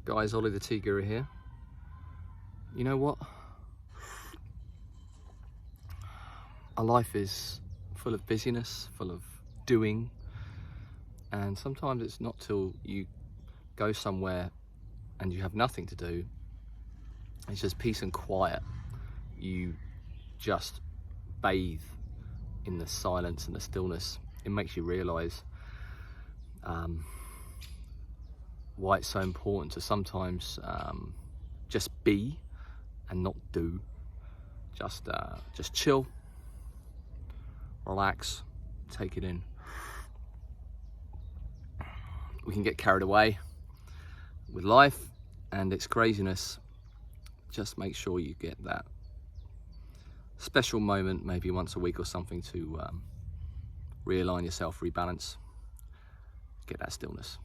Guys, Ollie the Tea Guru here. You know what? Our life is full of busyness, full of doing, and sometimes it's not till you go somewhere and you have nothing to do, it's just peace and quiet. You just bathe in the silence and the stillness. It makes you realise why it's so important to sometimes just be and not do. Just chill, relax, take it in. We can get carried away with life and its craziness. Just make sure you get that special moment, maybe once a week or something, to realign yourself, rebalance, get that stillness.